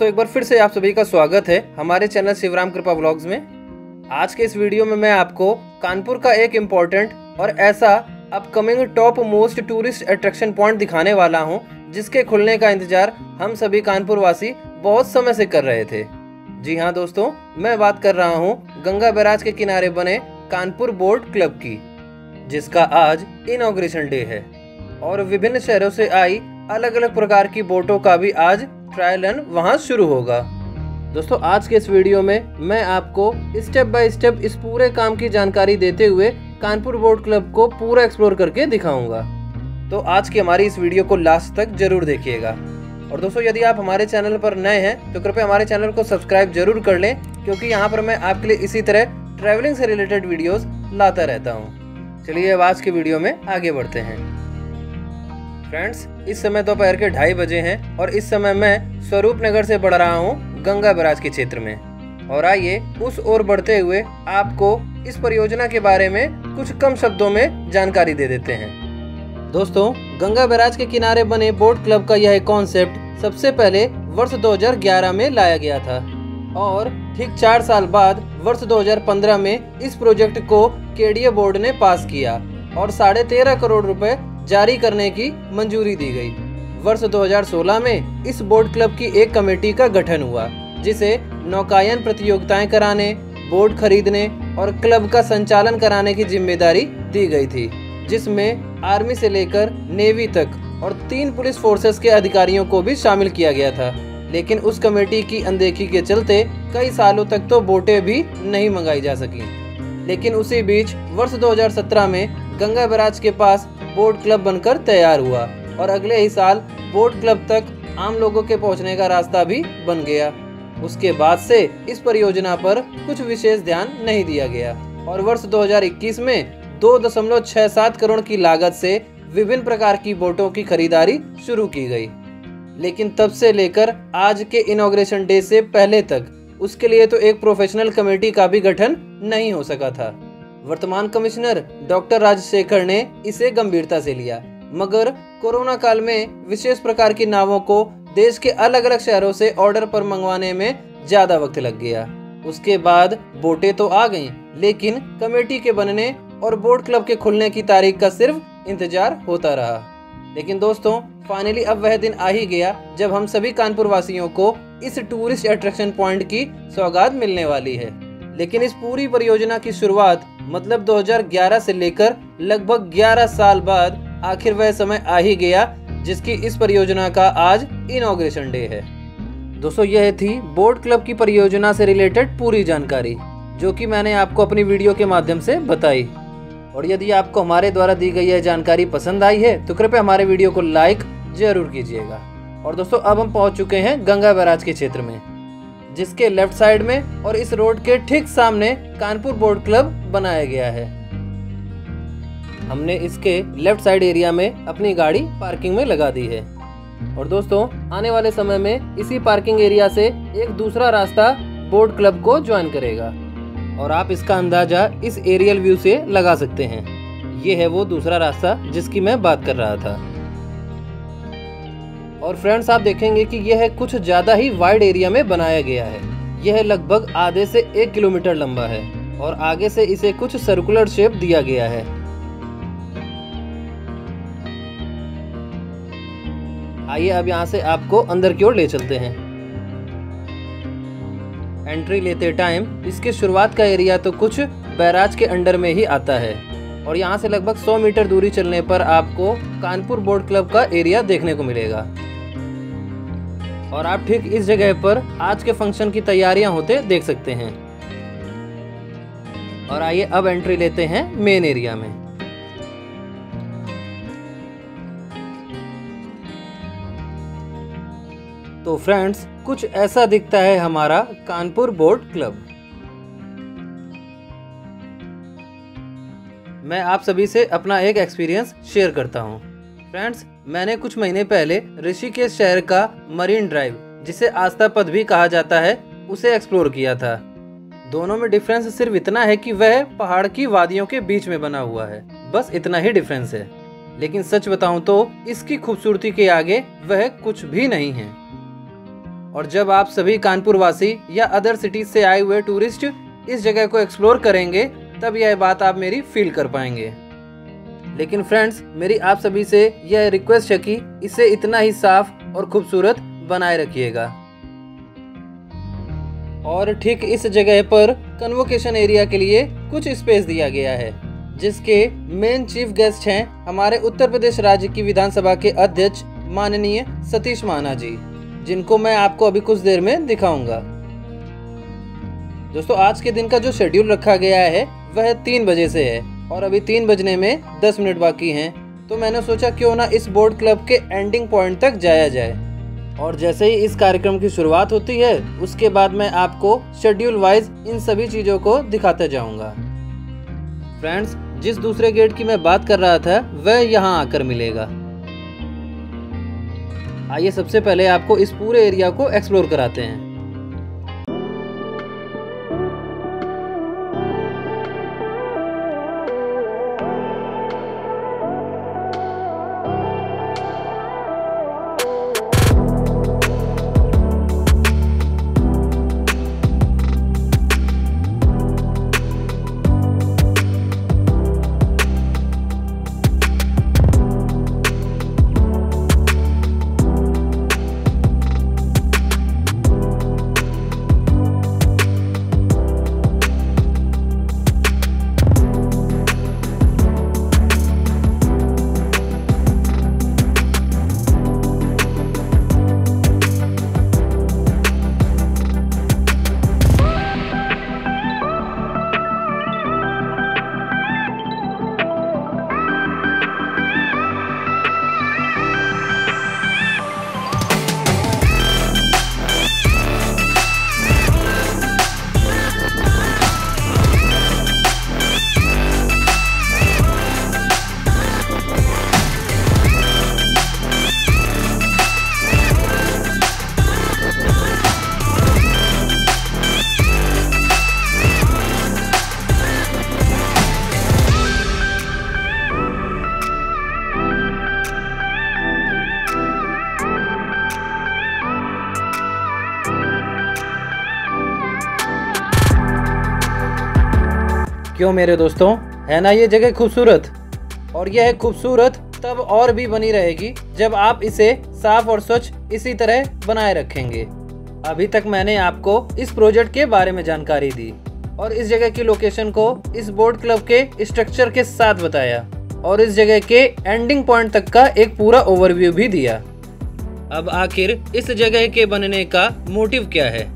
दोस्तों एक बार फिर से आप सभी का स्वागत है हमारे चैनल शिवराम कृपा व्लॉग्स में। आज के इस वीडियो में मैं आपको कानपुर का एक इम्पोर्टेंट और ऐसा upcoming top most tourist attraction point दिखाने वाला हूं, जिसके खुलने का इंतजार हम सभी कानपुर वासी बहुत समय से कर रहे थे। जी हाँ दोस्तों, मैं बात कर रहा हूँ गंगा बैराज के किनारे बने कानपुर बोट क्लब की, जिसका आज इनॉग्रेशन डे है और विभिन्न शहरों से आई अलग अलग प्रकार की बोटों का भी आज ट्रायल रन वहां शुरू होगा। दोस्तों आज के इस वीडियो में मैं आपको स्टेप बाय स्टेप इस पूरे काम की जानकारी देते हुए कानपुर बोट क्लब को पूरा एक्सप्लोर करके दिखाऊंगा। तो आज की हमारी इस वीडियो को लास्ट तक जरूर देखिएगा। और दोस्तों यदि आप हमारे चैनल पर नए हैं तो कृपया हमारे चैनल को सब्सक्राइब जरूर कर लें, क्योंकि यहाँ पर मैं आपके लिए इसी तरह ट्रैवलिंग से रिलेटेड वीडियोस लाता रहता हूँ। चलिए अब आज के वीडियो में आगे बढ़ते हैं। फ्रेंड्स इस समय दोपहर के 2:30 बजे हैं और इस समय मैं स्वरूप नगर से बढ़ रहा हूँ गंगा बैराज के क्षेत्र में। और आइए उस ओर बढ़ते हुए आपको इस परियोजना के बारे में कुछ कम शब्दों में जानकारी दे देते हैं। दोस्तों गंगा बैराज के किनारे बने बोट क्लब का यह कॉन्सेप्ट सबसे पहले वर्ष 2011 में लाया गया था और ठीक 4 साल बाद वर्ष 2015 में इस प्रोजेक्ट को केडीए बोर्ड ने पास किया और 13.5 करोड़ रुपए जारी करने की मंजूरी दी गई। वर्ष 2016 में इस बोट क्लब की एक कमेटी का गठन हुआ, जिसे नौकायन प्रतियोगिताएं कराने, बोट खरीदने और क्लब का संचालन कराने की जिम्मेदारी दी गई थी, जिसमें आर्मी से लेकर नेवी तक और 3 पुलिस फोर्सेस के अधिकारियों को भी शामिल किया गया था। लेकिन उस कमेटी की अनदेखी के चलते कई सालों तक तो बोटें भी नहीं मंगाई जा सकी। लेकिन उसी बीच वर्ष 2017 में गंगा बैराज के पास बोट क्लब बनकर तैयार हुआ और अगले ही साल बोट क्लब तक आम लोगों के पहुंचने का रास्ता भी बन गया। उसके बाद से इस परियोजना पर कुछ विशेष ध्यान नहीं दिया गया और वर्ष 2021 में 2.67 करोड़ की लागत से विभिन्न प्रकार की बोटों की खरीदारी शुरू की गई। लेकिन तब से लेकर आज के इनॉग्रेशन डे से पहले तक उसके लिए तो एक प्रोफेशनल कमेटी का भी गठन नहीं हो सका था। वर्तमान कमिश्नर डॉक्टर राजशेखर ने इसे गंभीरता से लिया, मगर कोरोना काल में विशेष प्रकार की नावों को देश के अलग अलग शहरों से ऑर्डर पर मंगवाने में ज्यादा वक्त लग गया। उसके बाद बोटें तो आ गईं, लेकिन कमेटी के बनने और बोट क्लब के खुलने की तारीख का सिर्फ इंतजार होता रहा। लेकिन दोस्तों फाइनली अब वह दिन आ ही गया जब हम सभी कानपुर वासियों को इस टूरिस्ट अट्रैक्शन पॉइंट की सौगात मिलने वाली है। लेकिन इस पूरी परियोजना की शुरुआत मतलब 2011 से लेकर लगभग 11 साल बाद आखिर वह समय आ ही गया जिसकी इस परियोजना का आज इनॉग्रेशन डे है। दोस्तों यह थी बोट क्लब की परियोजना से रिलेटेड पूरी जानकारी, जो कि मैंने आपको अपनी वीडियो के माध्यम से बताई। और यदि आपको हमारे द्वारा दी गई यह जानकारी पसंद आई है तो कृपया हमारे वीडियो को लाइक जरूर कीजिएगा। और दोस्तों अब हम पहुंच चुके हैं गंगा बैराज के क्षेत्र में, जिसके लेफ्ट साइड में और इस रोड के ठीक सामने कानपुर बोट क्लब बनाया गया है। हमने इसके लेफ्ट साइड एरिया में अपनी गाड़ी पार्किंग में लगा दी है। और दोस्तों आने वाले समय में इसी पार्किंग एरिया से एक दूसरा रास्ता बोट क्लब को ज्वाइन करेगा और आप इसका अंदाजा इस एरियल व्यू से लगा सकते हैं। ये है वो दूसरा रास्ता जिसकी मैं बात कर रहा था। और फ्रेंड्स आप देखेंगे कि यह कुछ ज्यादा ही वाइड एरिया में बनाया गया है। यह लगभग आधे से 1 किलोमीटर लंबा है और आगे से इसे कुछ सर्कुलर शेप दिया गया है। आइए अब यहाँ से आपको अंदर की ओर ले चलते हैं। एंट्री लेते टाइम इसके शुरुआत का एरिया तो कुछ बैराज के अंडर में ही आता है और यहाँ से लगभग 100 मीटर दूरी चलने पर आपको कानपुर बोट क्लब का एरिया देखने को मिलेगा। और आप ठीक इस जगह पर आज के फंक्शन की तैयारियां होते देख सकते हैं। और आइए अब एंट्री लेते हैं मेन एरिया में। तो फ्रेंड्स कुछ ऐसा दिखता है हमारा कानपुर बोट क्लब। मैं आप सभी से अपना एक एक्सपीरियंस शेयर करता हूँ। फ्रेंड्स मैंने कुछ महीने पहले ऋषिकेश शहर का मरीन ड्राइव, जिसे आस्था पथ भी कहा जाता है, उसे एक्सप्लोर किया था। दोनों में डिफरेंस सिर्फ इतना है कि वह पहाड़ की वादियों के बीच में बना हुआ है, बस इतना ही डिफरेंस है। लेकिन सच बताऊं तो इसकी खूबसूरती के आगे वह कुछ भी नहीं है। और जब आप सभी कानपुर वासी या अदर सिटीज से आए हुए टूरिस्ट इस जगह को एक्सप्लोर करेंगे तब यह बात आप मेरी फील कर पाएंगे। लेकिन फ्रेंड्स, मेरी आप सभी से यह रिक्वेस्ट है कि इसे इतना ही साफ और खूबसूरत बनाए रखिएगा। और ठीक इस जगह पर कन्वोकेशन एरिया के लिए कुछ स्पेस दिया गया है, जिसके मेन चीफ गेस्ट हैं हमारे उत्तर प्रदेश राज्य की विधानसभा के अध्यक्ष माननीय सतीश महाना जी, जिनको मैं आपको अभी कुछ देर में दिखाऊंगा। दोस्तों, आज के दिन का जो शेड्यूल रखा गया है वह 3 बजे से है और अभी 3 बजने में 10 मिनट बाकी हैं, तो मैंने सोचा क्यों ना इस बोट क्लब के एंडिंग पॉइंट तक जाया जाए। और जैसे ही इस कार्यक्रम की शुरुआत होती है उसके बाद मैं आपको शेड्यूल वाइज इन सभी चीज़ों को दिखाते जाऊंगा। फ्रेंड्स, जिस दूसरे गेट की मैं बात कर रहा था वह यहाँ आकर मिलेगा। आइए सबसे पहले आपको इस पूरे एरिया को एक्सप्लोर कराते हैं। क्यों मेरे दोस्तों, है ना ये जगह खूबसूरत? और यह खूबसूरत तब और भी बनी रहेगी जब आप इसे साफ और स्वच्छ इसी तरह बनाए रखेंगे। अभी तक मैंने आपको इस प्रोजेक्ट के बारे में जानकारी दी और इस जगह की लोकेशन को इस बोट क्लब के स्ट्रक्चर के साथ बताया और इस जगह के एंडिंग पॉइंट तक का एक पूरा ओवरव्यू भी दिया। अब आखिर इस जगह के बनने का मोटिव क्या है,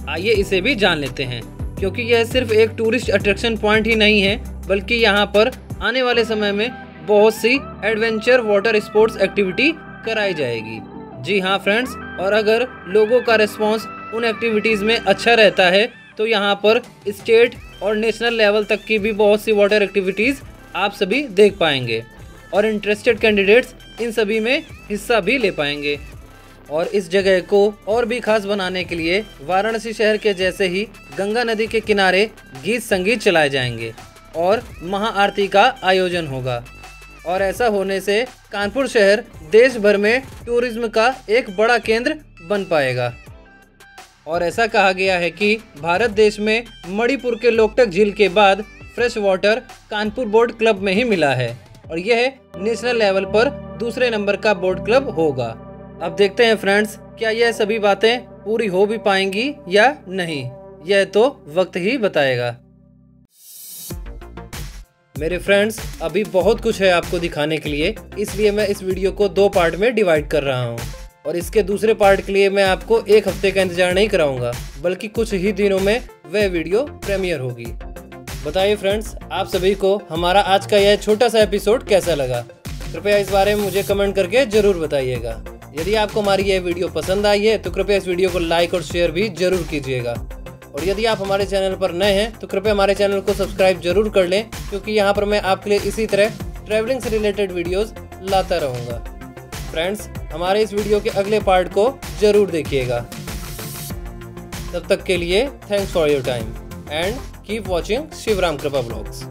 आइए इसे भी जान लेते हैं। क्योंकि यह सिर्फ एक टूरिस्ट अट्रैक्शन पॉइंट ही नहीं है, बल्कि यहाँ पर आने वाले समय में बहुत सी एडवेंचर वाटर स्पोर्ट्स एक्टिविटी कराई जाएगी। जी हाँ फ्रेंड्स, और अगर लोगों का रिस्पांस उन एक्टिविटीज़ में अच्छा रहता है तो यहाँ पर स्टेट और नेशनल लेवल तक की भी बहुत सी वाटर एक्टिविटीज़ आप सभी देख पाएंगे और इंटरेस्टेड कैंडिडेट्स इन सभी में हिस्सा भी ले पाएंगे। और इस जगह को और भी खास बनाने के लिए वाराणसी शहर के जैसे ही गंगा नदी के किनारे गीत संगीत चलाए जाएंगे और महाआरती का आयोजन होगा। और ऐसा होने से कानपुर शहर देश भर में टूरिज्म का एक बड़ा केंद्र बन पाएगा। और ऐसा कहा गया है कि भारत देश में मणिपुर के लोकटक झील के बाद fresh water Kanpur boat club में ही मिला है और यह नेशनल लेवल पर दूसरे नंबर का बोट क्लब होगा। अब देखते हैं फ्रेंड्स, क्या यह सभी बातें पूरी हो भी पाएंगी या नहीं, यह तो वक्त ही बताएगा। मेरे फ्रेंड्स, अभी बहुत कुछ है आपको दिखाने के लिए, इसलिए मैं इस वीडियो को 2 पार्ट में डिवाइड कर रहा हूँ और इसके दूसरे पार्ट के लिए मैं आपको 1 हफ्ते का इंतजार नहीं कराऊंगा, बल्कि कुछ ही दिनों में वह वीडियो प्रीमियर होगी। बताइए फ्रेंड्स, आप सभी को हमारा आज का यह छोटा सा एपिसोड कैसा लगा? कृपया इस बारे में मुझे कमेंट करके जरूर बताइएगा। यदि आपको हमारी यह वीडियो पसंद आई है तो कृपया इस वीडियो को लाइक और शेयर भी जरूर कीजिएगा। और यदि आप हमारे चैनल पर नए हैं तो कृपया हमारे चैनल को सब्सक्राइब जरूर कर लें, क्योंकि यहाँ पर मैं आपके लिए इसी तरह ट्रैवलिंग से रिलेटेड वीडियोस लाता रहूँगा। फ्रेंड्स, हमारे इस वीडियो के अगले पार्ट को जरूर देखिएगा। तब तक के लिए thanks for your time and keep watching Shivram Kripa vlogs.